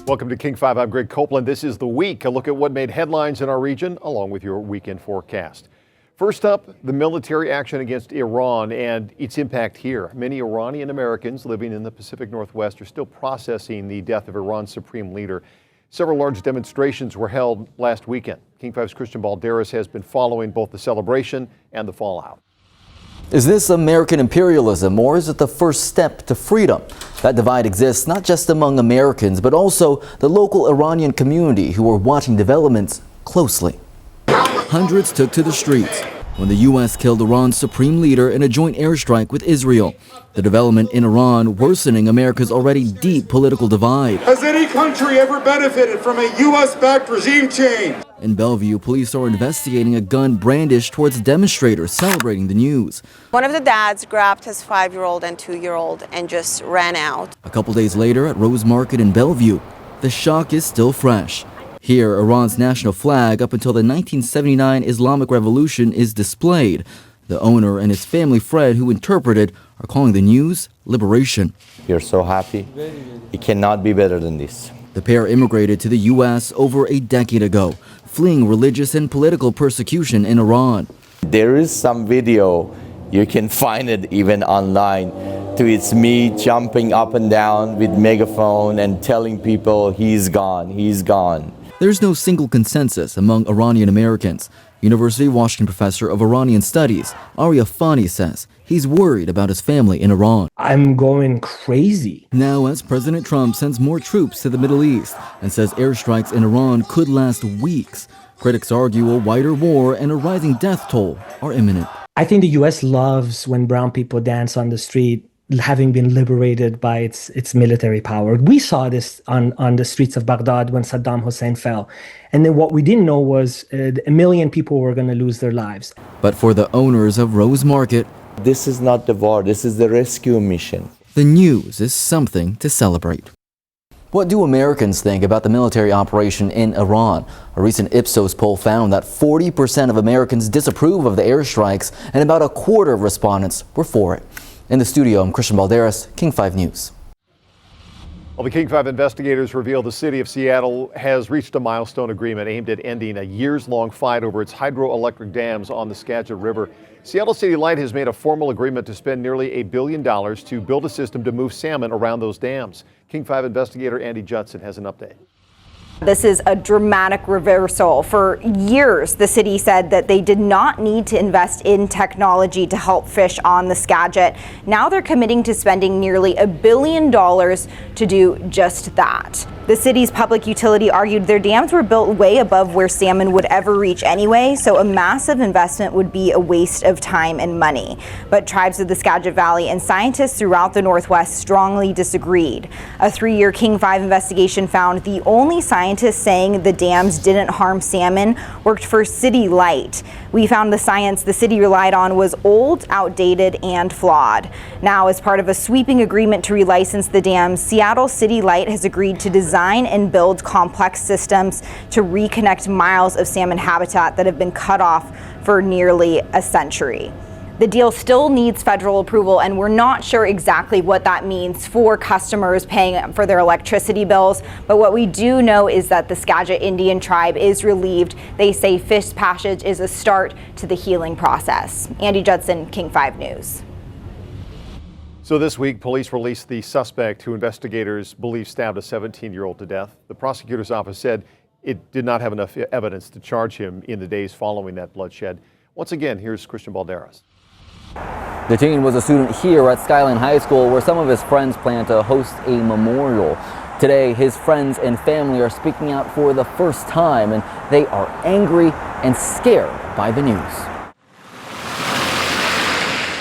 Welcome to King 5. I'm Greg Copeland. This is The Week, a look at what made headlines in our region, along with your weekend forecast. First up, the military action against Iran and its impact here. Many Iranian Americans living in the Pacific Northwest are still processing the death of Iran's supreme leader. Several large demonstrations were held last weekend. King 5's Christian Balderas has been following both the celebration and the fallout. Is this American imperialism, or is it the first step to freedom? That divide exists not just among Americans, but also the local Iranian community who are watching developments closely. Hundreds took to the streets when the U.S. killed Iran's supreme leader in a joint airstrike with Israel. The development in Iran worsening America's already deep political divide. Has any country ever benefited from a U.S.-backed regime change? In Bellevue, police are investigating a gun brandished towards demonstrators celebrating the news. One of the dads grabbed his 5-year-old and 2-year-old and just ran out. A couple days later at Rose Market in Bellevue, the shock is still fresh. Here, Iran's national flag up until the 1979 Islamic Revolution is displayed. The owner and his family, Fred, who interpreted, are calling the news liberation. We're so happy. It cannot be better than this. The pair immigrated to the U.S. over a decade ago, fleeing religious and political persecution in Iran. There is some video, you can find it even online, it's me jumping up and down with megaphone and telling people he's gone, he's gone. There's no single consensus among Iranian Americans. University of Washington professor of Iranian Studies, Arya Fani, says he's worried about his family in Iran. I'm going crazy. Now, as President Trump sends more troops to the Middle East and says airstrikes in Iran could last weeks, critics argue a wider war and a rising death toll are imminent. I think the U.S. loves when brown people dance on the street, having been liberated by its military power. We saw this on the streets of Baghdad when Saddam Hussein fell. And then what we didn't know was 1 million people were going to lose their lives. But for the owners of Rose Market, This is not the war, this is the rescue mission. the news is something to celebrate. What do Americans think about the military operation in Iran? A recent Ipsos poll found that 40% of Americans disapprove of the airstrikes, and about a quarter of respondents were for it. In the studio, I'm Christian Balderas, King 5 News. Well, the King 5 investigators reveal the city of Seattle has reached a milestone agreement aimed at ending a years-long fight over its hydroelectric dams on the Skagit River. Seattle City Light has made a formal agreement to spend nearly $1 billion to build a system to move salmon around those dams. King 5 investigator Andy Judson has an update. This is a dramatic reversal. For years, the city said that they did not need to invest in technology to help fish on the Skagit. Now they're committing to spending nearly $1 billion to do just that. The city's public utility argued their dams were built way above where salmon would ever reach anyway, so a massive investment would be a waste of time and money. But tribes of the Skagit Valley and scientists throughout the Northwest strongly disagreed. A 3-year King 5 investigation found the only scientists saying the dams didn't harm salmon worked for City Light. We found the science the city relied on was old, outdated, and flawed. Now, as part of a sweeping agreement to relicense the dams, Seattle City Light has agreed to design and build complex systems to reconnect miles of salmon habitat that have been cut off for nearly a century. The deal still needs federal approval, and we're not sure exactly what that means for customers paying for their electricity bills. But what we do know is that the Skagit Indian tribe is relieved. They say fish passage is a start to the healing process. Andy Judson, King 5 News. So this week, police released the suspect who investigators believe stabbed a 17-year-old to death. The prosecutor's office said it did not have enough evidence to charge him in the days following that bloodshed. Once again, here's Christian Balderas. The teen was a student here at Skyline High School, where some of his friends plan to host a memorial. Today, his friends and family are speaking out for the first time, and they are angry and scared by the news.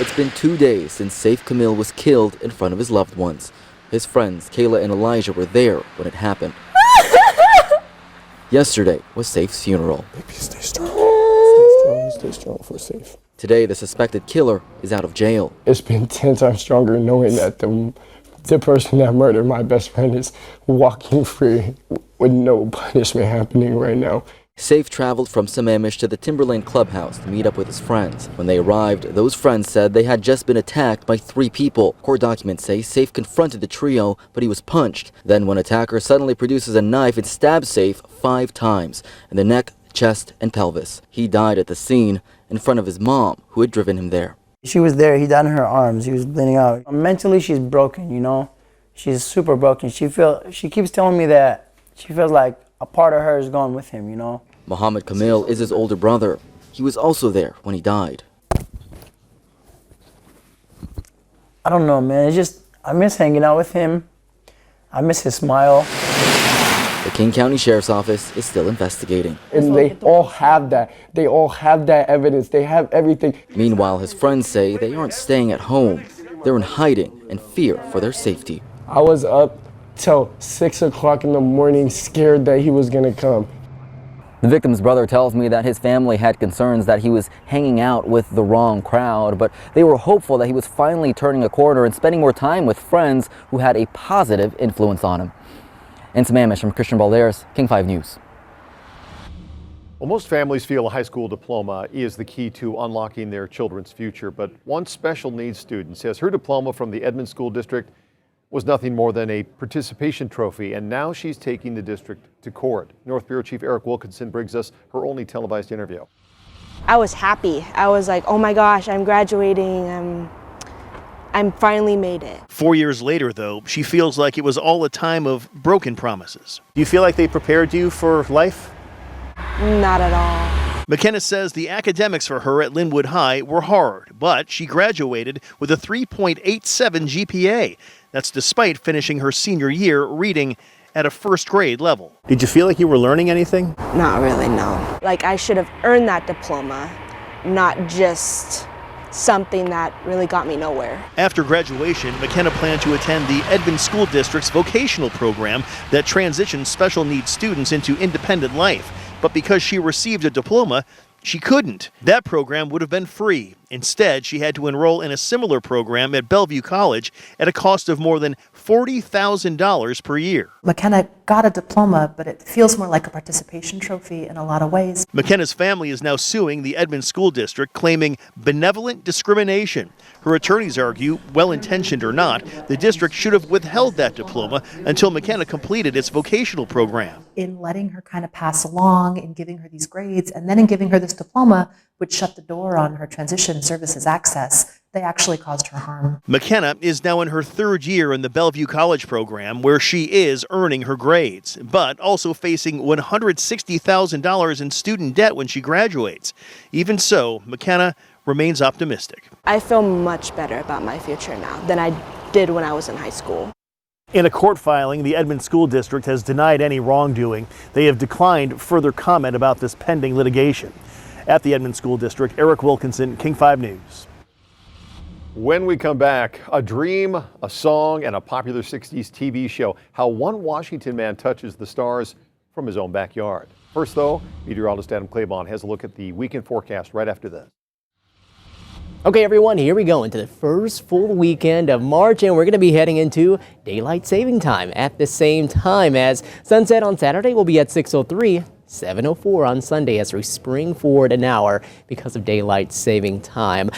It's been 2 days since Saif Camille was killed in front of his loved ones. His friends, Kayla and Elijah, were there when it happened. Yesterday was Saif's funeral. Baby, stay strong. Stay strong. Stay strong for Saif. Today, the suspected killer is out of jail. It's been 10 times stronger knowing that the person that murdered my best friend is walking free with no punishment happening right now. Safe traveled from Sammamish to the Timberlane clubhouse to meet up with his friends. When they arrived, those friends said they had just been attacked by 3 people. Court documents say Safe confronted the trio, but he was punched. Then one attacker suddenly produces a knife and stabs Safe 5 times in the neck, chest, and pelvis. He died at the scene in front of his mom, who had driven him there. She was there. He died in her arms. He was bleeding out. Mentally, she's broken, you know. She's super broken. She keeps telling me that she feels like a part of her is gone with him, you know. Muhammad Kamil is his older brother. He was also there when he died. I don't know, man. I miss hanging out with him. I miss his smile. The King County Sheriff's Office is still investigating. And they all have that. They all have that evidence. They have everything. Meanwhile, his friends say they aren't staying at home. They're in hiding in fear for their safety. I was up till 6 o'clock in the morning, scared that he was gonna come. The victim's brother tells me that his family had concerns that he was hanging out with the wrong crowd, but they were hopeful that he was finally turning a corner and spending more time with friends who had a positive influence on him. In Sammamish, I'm Christian Balderas, King 5 News. Well, most families feel a high school diploma is the key to unlocking their children's future, but one special needs student says her diploma from the Edmond School District was nothing more than a participation trophy, and now she's taking the district to court. North Bureau Chief Eric Wilkinson brings us her only televised interview. I was happy. I was like, oh my gosh, I'm graduating. I'm finally made it. 4 years later, though, she feels like it was all a time of broken promises. Do you feel like they prepared you for life? Not at all. McKenna says the academics for her at Linwood High were hard, but she graduated with a 3.87 GPA. That's despite finishing her senior year reading at a first grade level. Did you feel like you were learning anything? Not really, no. Like I should have earned that diploma, not just something that really got me nowhere. After graduation, McKenna planned to attend the Edmond School District's vocational program that transitions special needs students into independent life. But because she received a diploma, she couldn't. That program would have been free. Instead, she had to enroll in a similar program at Bellevue College at a cost of more than $40,000 per year. McKenna got a diploma, but it feels more like a participation trophy in a lot of ways. McKenna's family is now suing the Edmond School District, claiming benevolent discrimination. Her attorneys argue, well-intentioned or not, the district should have withheld that diploma until McKenna completed its vocational program. In letting her kind of pass along, in giving her these grades, and then in giving her this diploma, which shut the door on her transition services access, they actually caused her harm. McKenna is now in her 3rd year in the Bellevue College program, where she is earning her grades, but also facing $160,000 in student debt when she graduates. Even so, McKenna remains optimistic. I feel much better about my future now than I did when I was in high school. In a court filing, the Edmond School District has denied any wrongdoing. They have declined further comment about this pending litigation. At the Edmond School District, Eric Wilkinson, King 5 News. When we come back, a dream, a song, and a popular 60s TV show. How one Washington man touches the stars from his own backyard. First, though, meteorologist Adam Claiborne has a look at the weekend forecast right after this. Okay, everyone, here we go into the first full weekend of March, and we're going to be heading into daylight saving time at the same time as sunset on Saturday will be at 6:03. 7:04 on Sunday as we spring forward an hour because of daylight saving time.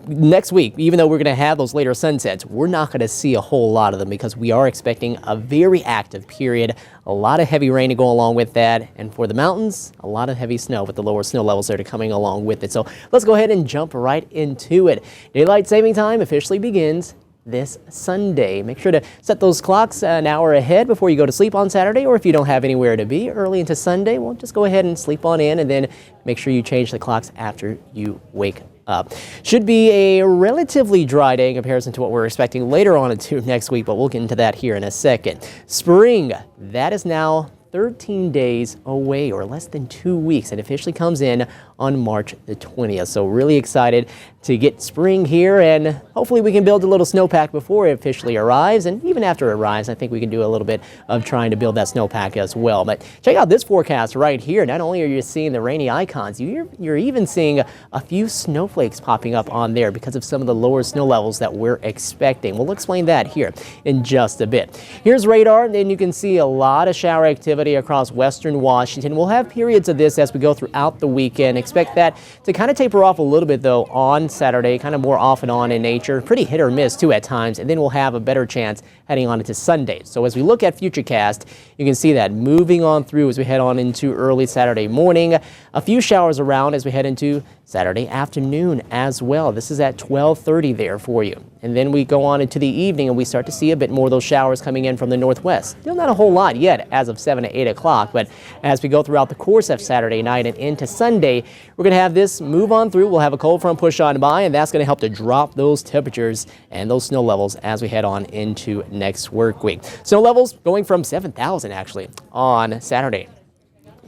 Next week, even though we're going to have those later sunsets, we're not going to see a whole lot of them because we are expecting a very active period. A lot of heavy rain to go along with that. And for the mountains, a lot of heavy snow with the lower snow levels that are coming along with it. So let's go ahead and jump right into it. Daylight saving time officially begins this Sunday. Make sure to set those clocks an hour ahead before you go to sleep on Saturday, or if you don't have anywhere to be early into Sunday, well, just go ahead and sleep on in and then make sure you change the clocks after you wake up. Should be a relatively dry day in comparison to what we're expecting later on into next week, but we'll get into that here in a second. Spring, that is now 13 days away, or less than 2 weeks. It officially comes in on March the 20th. So really excited to get spring here, and hopefully we can build a little snowpack before it officially arrives, and even after it arrives, I think we can do a little bit of trying to build that snowpack as well. But check out this forecast right here. Not only are you seeing the rainy icons, you're even seeing a few snowflakes popping up on there because of some of the lower snow levels that we're expecting. We'll explain that here in just a bit. Here's radar, and you can see a lot of shower activity across western Washington. We'll have periods of this as we go throughout the weekend. Expect that to kind of taper off a little bit though on Saturday, kind of more off and on in nature, pretty hit or miss too at times, and then we'll have a better chance heading on into Sunday. So as we look at Futurecast, you can see that moving on through as we head on into early Saturday morning. A few showers around as we head into Saturday afternoon as well. This is at 12:30 there for you. And then we go on into the evening and we start to see a bit more of those showers coming in from the northwest. Still not a whole lot yet as of 7 to 8 o'clock, but as we go throughout the course of Saturday night and into Sunday, we're going to have this move on through. We'll have a cold front push on by, and that's going to help to drop those temperatures and those snow levels as we head on into next work week. Snow levels going from 7,000 actually on Saturday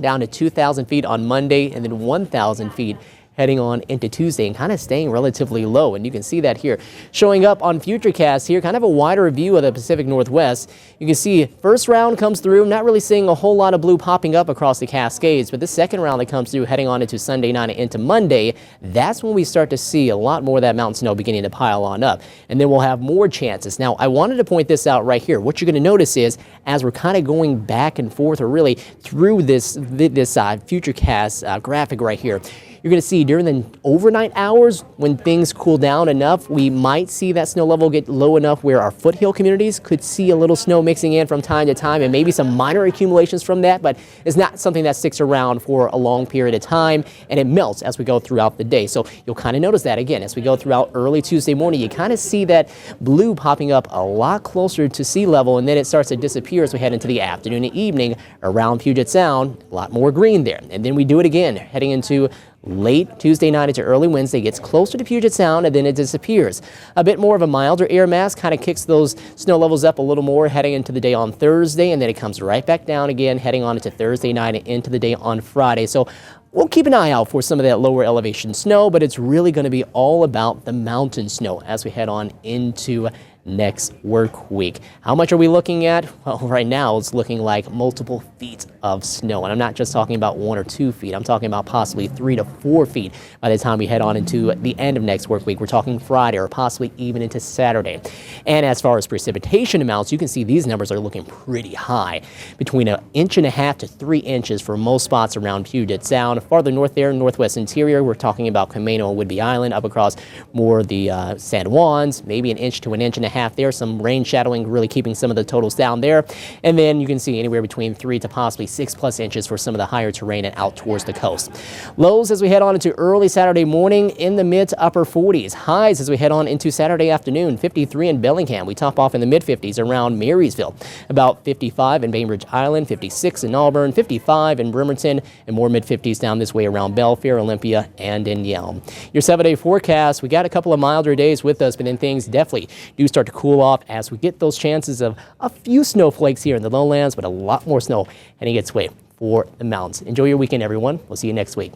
down to 2,000 feet on Monday, and then 1,000 feet heading on into Tuesday, and kind of staying relatively low. And you can see that here showing up on Futurecast here, kind of a wider view of the Pacific Northwest. You can see first round comes through, not really seeing a whole lot of blue popping up across the Cascades, but the second round that comes through heading on into Sunday night and into Monday, that's when we start to see a lot more of that mountain snow beginning to pile on up. And then we'll have more chances. Now, I wanted to point this out right here. What you're going to notice is as we're kind of going back and forth, or really through this Futurecast graphic right here, you're going to see during the overnight hours when things cool down enough, we might see that snow level get low enough where our foothill communities could see a little snow mixing in from time to time, and maybe some minor accumulations from that, but it's not something that sticks around for a long period of time, and it melts as we go throughout the day. So you'll kind of notice that again as we go throughout early Tuesday morning. You kind of see that blue popping up a lot closer to sea level, and then it starts to disappear as we head into the afternoon and evening around Puget Sound. A lot more green there, and then we do it again heading into late Tuesday night into early Wednesday, gets closer to Puget Sound, and then it disappears. A bit more of a milder air mass kind of kicks those snow levels up a little more heading into the day on Thursday, and then it comes right back down again heading on into Thursday night and into the day on Friday. So we'll keep an eye out for some of that lower elevation snow, but it's really going to be all about the mountain snow as we head on into next work week. How much are we looking at? Well, right now it's looking like multiple feet of snow, and I'm not just talking about 1 or 2 feet. I'm talking about possibly 3 to 4 feet by the time we head on into the end of next work week. We're talking Friday or possibly even into Saturday. And as far as precipitation amounts, you can see these numbers are looking pretty high, between 1.5 inches to 3 inches for most spots around Puget Sound. Farther north there, northwest interior, we're talking about Camano and Whidbey Island, up across more of the San Juans, maybe 1 inch to 1.5 inches there. Some rain shadowing really keeping some of the totals down there. And then you can see anywhere between 3 to possibly 6+ inches for some of the higher terrain and out towards the coast. Lows as we head on into early Saturday morning in the mid to upper 40s. Highs as we head on into Saturday afternoon, 53 in Bellingham. We top off in the mid 50s around Marysville. About 55 in Bainbridge Island, 56 in Auburn, 55 in Bremerton, and more mid 50s down this way around Belfair, Olympia, and in Yelm. Your 7-day forecast, we got a couple of milder days with us, but then things definitely do start to cool off as we get those chances of a few snowflakes here in the lowlands, but a lot more snow heading its way for the mountains. Enjoy your weekend, everyone. We'll see you next week.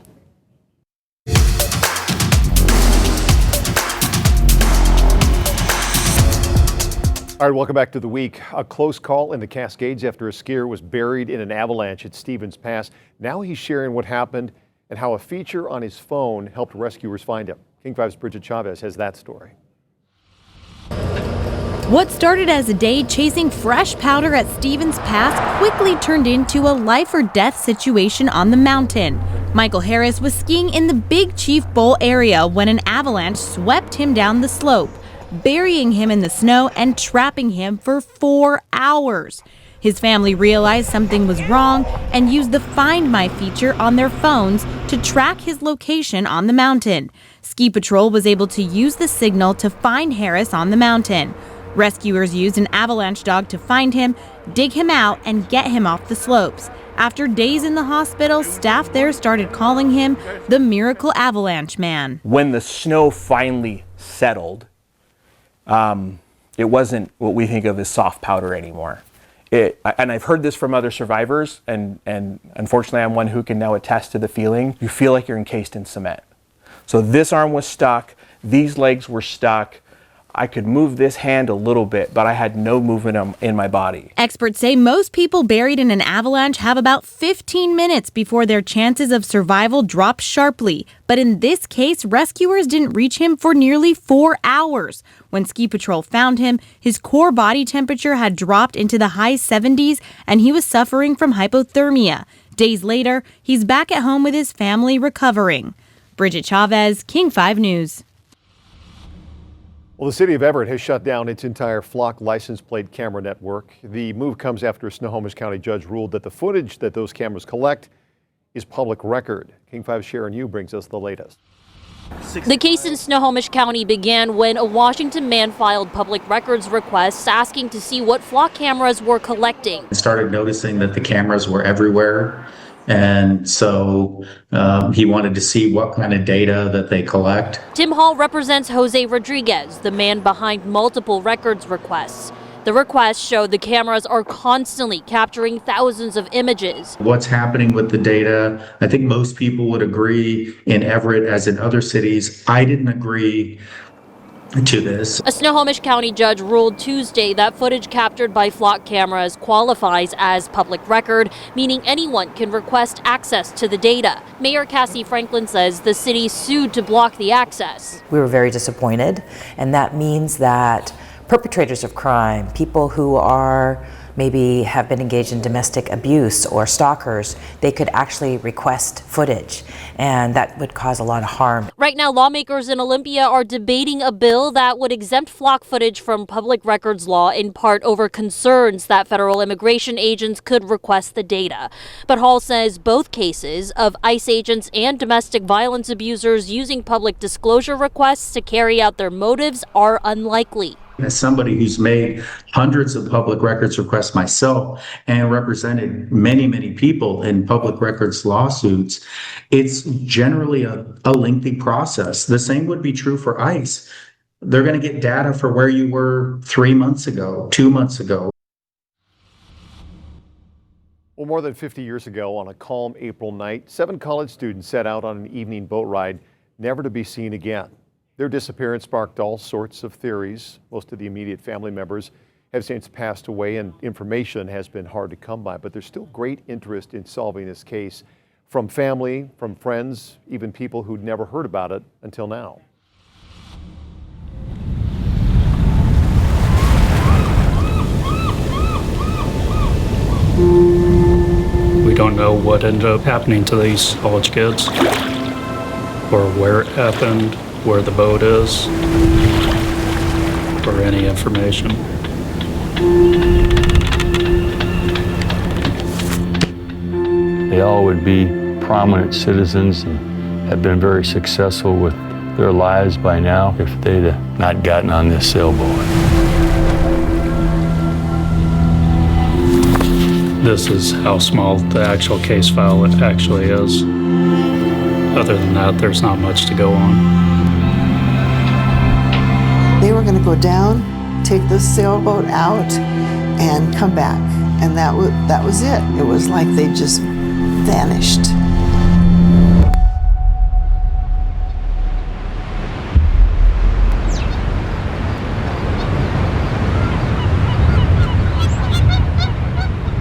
All right, welcome back to the week. A close call in the Cascades after a skier was buried in an avalanche at Stevens Pass. Now he's sharing what happened and how a feature on his phone helped rescuers find him. King 5's Bridget Chavez has that story. What started as a day chasing fresh powder at Stevens Pass quickly turned into a life or death situation on the mountain. Michael Harris was skiing in the Big Chief Bowl area when an avalanche swept him down the slope, burying him in the snow and trapping him for 4 hours. His family realized something was wrong and used the Find My feature on their phones to track his location on the mountain. Ski Patrol was able to use the signal to find Harris on the mountain. Rescuers used an avalanche dog to find him, dig him out, and get him off the slopes. After days in the hospital, staff there started calling him the Miracle Avalanche Man. When the snow finally settled, it wasn't what we think of as soft powder anymore. and I've heard this from other survivors, and unfortunately I'm one who can now attest to the feeling, you feel like you're encased in cement. So this arm was stuck, these legs were stuck. I could move this hand a little bit, but I had no movement in my body. Experts say most people buried in an avalanche have about 15 minutes before their chances of survival drop sharply. But in this case, rescuers didn't reach him for nearly 4 hours. When ski patrol found him, his core body temperature had dropped into the high 70s and he was suffering from hypothermia. Days later, he's back at home with his family recovering. Bridget Chavez, King 5 News. Well, the city of Everett has shut down its entire flock license plate camera network. The move comes after a Snohomish County judge ruled that the footage that those cameras collect is public record. King 5 Sharon Yu brings us the latest. The case in Snohomish County began when a Washington man filed public records requests asking to see what flock cameras were collecting. I started noticing that the cameras were everywhere. And so he wanted to see what kind of data that they collect. Tim Hall represents Jose Rodriguez, the man behind multiple records requests. The requests show the cameras are constantly capturing thousands of images. What's happening with the data? I think most people would agree in Everett as in other cities. I didn't agree to this. A Snohomish County judge ruled Tuesday that footage captured by flock cameras qualifies as public record, meaning anyone can request access to the data. Mayor Cassie Franklin says the city sued to block the access. We were very disappointed, and that means that perpetrators of crime, people who are maybe have been engaged in domestic abuse or stalkers, they could actually request footage, and that would cause a lot of harm. Right now, lawmakers in Olympia are debating a bill that would exempt flock footage from public records law, in part over concerns that federal immigration agents could request the data. But Hall says both cases of ICE agents and domestic violence abusers using public disclosure requests to carry out their motives are unlikely. As somebody who's made hundreds of public records requests myself and represented many, many people in public records lawsuits, it's generally a lengthy process. The same would be true for ICE. They're going to get data for where you were 3 months ago, 2 months ago. Well, more than 50 years ago, on a calm April night, 7 college students set out on an evening boat ride, never to be seen again. Their disappearance sparked all sorts of theories. Most of the immediate family members have since passed away, and information has been hard to come by, but there's still great interest in solving this case from family, from friends, even people who'd never heard about it until now. We don't know what ended up happening to these college kids or where it happened, where the boat is, or any information. They all would be prominent citizens and have been very successful with their lives by now if they'd not gotten on this sailboat. This is how small the actual case file actually is. Other than that, there's not much to go on. They were going to go down, take the sailboat out, and come back. And that was it. It was like they just vanished.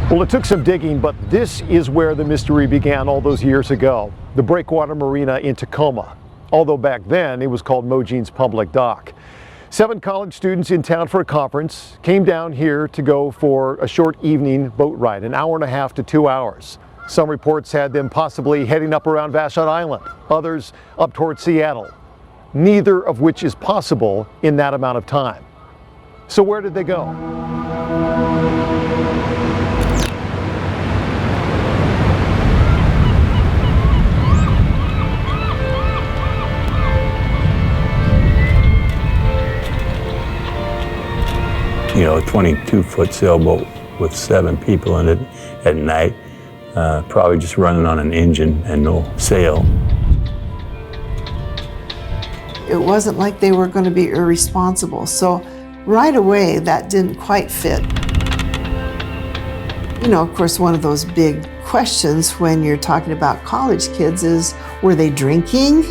Well, it took some digging, but this is where the mystery began all those years ago, the Breakwater Marina in Tacoma. Although back then it was called Mogene's Public Dock. 7 college students in town for a conference came down here to go for a short evening boat ride, an hour and a half to 2 hours. Some reports had them possibly heading up around Vashon Island, others up toward Seattle, neither of which is possible in that amount of time. So where did they go? You know, a 22-foot sailboat with 7 people in it at night, probably just running on an engine and no sail. It wasn't like they were going to be irresponsible, so right away that didn't quite fit. You know, of course, one of those big questions when you're talking about college kids is, were they drinking?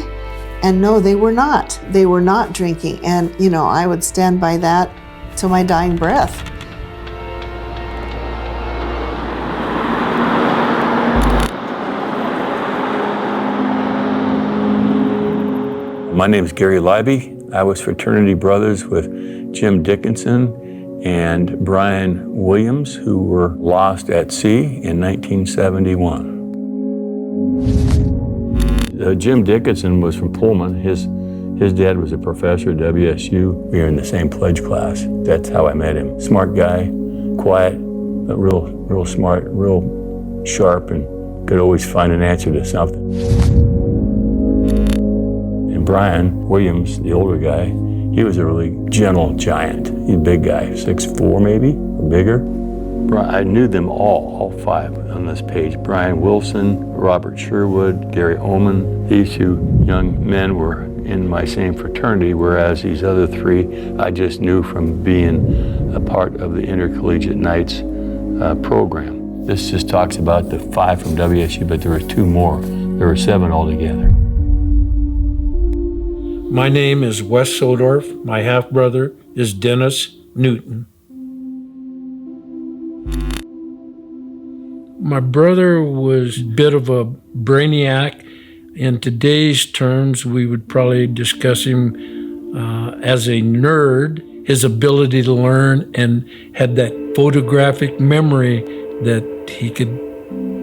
And no, they were not. They were not drinking. And, you know, I would stand by that till my dying breath. My name is Gary Leiby. I was fraternity brothers with Jim Dickinson and Brian Williams, who were lost at sea in 1971. Jim Dickinson was from Pullman. His dad was a professor at WSU. We were in the same pledge class. That's how I met him. Smart guy, quiet, but real smart, real sharp, and could always find an answer to something. And Brian Williams, the older guy, he was a really gentle giant. He's a big guy, 6'4" maybe, or bigger. I knew them all five on this page. Brian Wilson, Robert Sherwood, Gary Oman. These two young men were in my same fraternity, whereas these other three I just knew from being a part of the Intercollegiate Nights program. This just talks about the 5 from WSU, but there were 2 more. There were 7 altogether. My name is Wes Sodorf. My half-brother is Dennis Newton. My brother was a bit of a brainiac. In today's terms, we would probably discuss him as a nerd. His ability to learn, and had that photographic memory that he could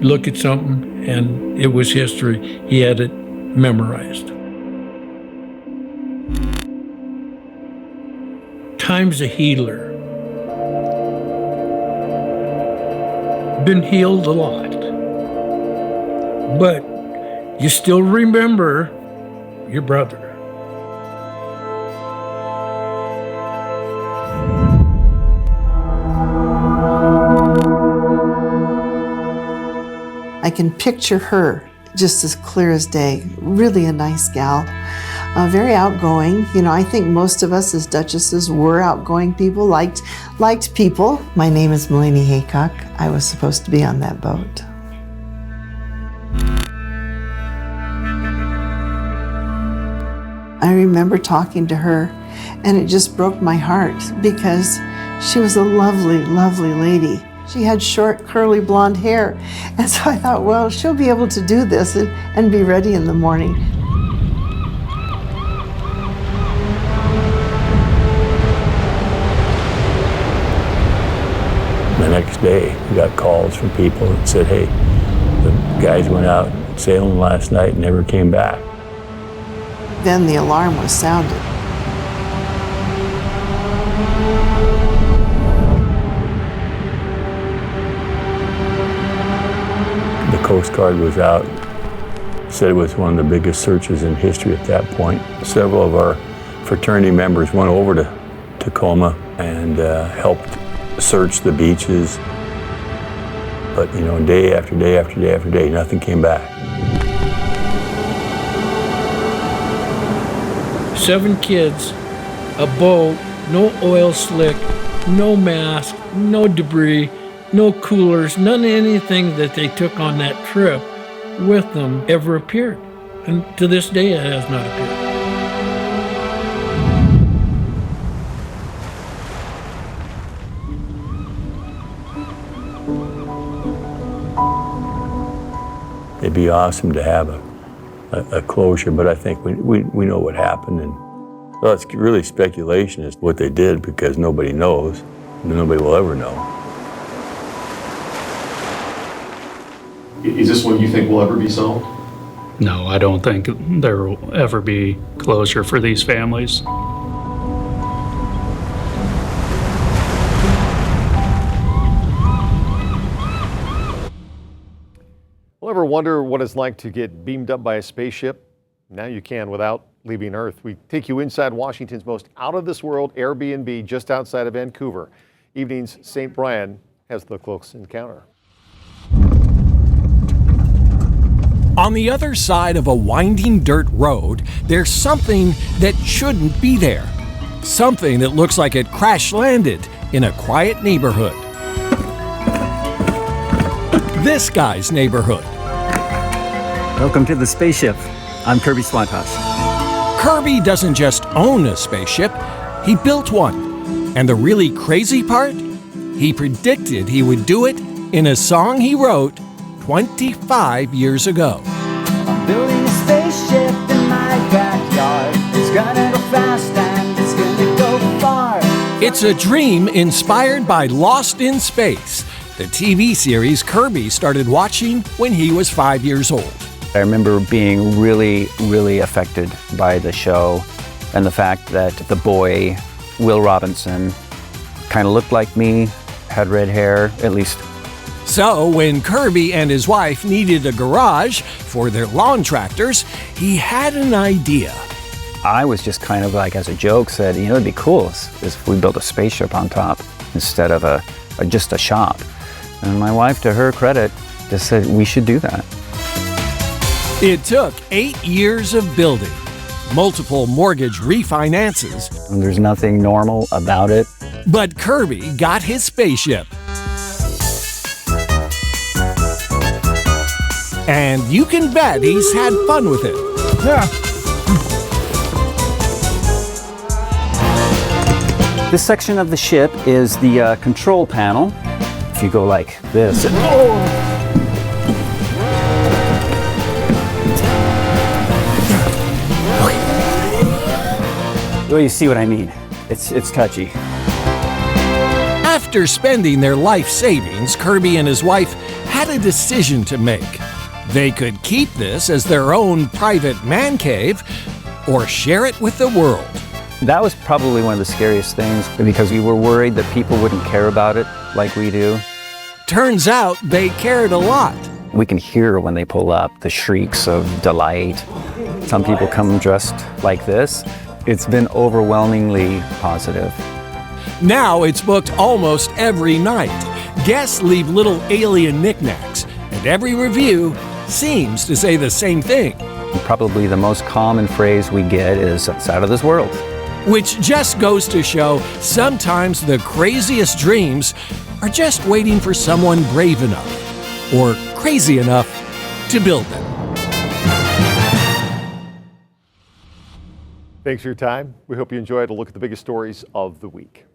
look at something and it was history. He had it memorized. Time's a healer. Been healed a lot. But you still remember your brother. I can picture her just as clear as day. Really a nice gal. Very outgoing. You know, I think most of us as duchesses were outgoing people, liked people. My name is Melanie Haycock. I was supposed to be on that boat. I remember talking to her, and it just broke my heart because she was a lovely, lovely lady. She had short, curly blonde hair, and so I thought, well, she'll be able to do this and be ready in the morning. The next day, we got calls from people that said, hey, the guys went out sailing last night and never came back. Then the alarm was sounded. The Coast Guard was out, said it was one of the biggest searches in history at that point. Several of our fraternity members went over to Tacoma and helped search the beaches. But, you know, day after day after day after day, nothing came back. 7 kids, a boat, no oil slick, no mask, no debris, no coolers, none of anything that they took on that trip with them ever appeared. And to this day, it has not appeared. It'd be awesome to have a closure, but I think we know what happened, and well, it's really speculation as to what they did because nobody knows, and nobody will ever know. Is this one you think will ever be solved? No, I don't think there will ever be closure for these families. Well, ever wonder what it's like to get beamed up by a spaceship? Now you can without leaving Earth. We take you inside Washington's most out-of-this-world Airbnb just outside of Vancouver. Evening's St. Brian has the close encounter. On the other side of a winding dirt road, there's something that shouldn't be there. Something that looks like it crash-landed in a quiet neighborhood. this guy's neighborhood. Welcome to the spaceship. I'm Kirby Swantosh. Kirby doesn't just own a spaceship, he built one. And the really crazy part? He predicted he would do it in a song he wrote 25 years ago. I'm building a spaceship in my backyard. It's gonna go fast and it's gonna go far. It's a dream inspired by Lost in Space, the TV series Kirby started watching when he was 5 years old. I remember being really, really affected by the show and the fact that the boy, Will Robinson, kind of looked like me, had red hair, at least. So when Kirby and his wife needed a garage for their lawn tractors, he had an idea. I was just kind of like, as a joke, said, you know, it'd be cool if we built a spaceship on top instead of just a shop. And my wife, to her credit, just said we should do that. It took 8 years of building, multiple mortgage refinances. And there's nothing normal about it. But Kirby got his spaceship. And you can bet he's had fun with it. Yeah. This section of the ship is the control panel. If you go like this. Well, you see what I mean. It's touchy. After spending their life savings, Kirby and his wife had a decision to make. They could keep this as their own private man cave or share it with the world. That was probably one of the scariest things because we were worried that people wouldn't care about it like we do. Turns out they cared a lot. We can hear when they pull up the shrieks of delight. Some people come dressed like this. It's been overwhelmingly positive. Now it's booked almost every night. Guests leave little alien knickknacks, and every review seems to say the same thing. Probably the most common phrase we get is, "It's out of this world." Which just goes to show sometimes the craziest dreams are just waiting for someone brave enough or crazy enough to build them. Thanks for your time. We hope you enjoyed a look at the biggest stories of the week.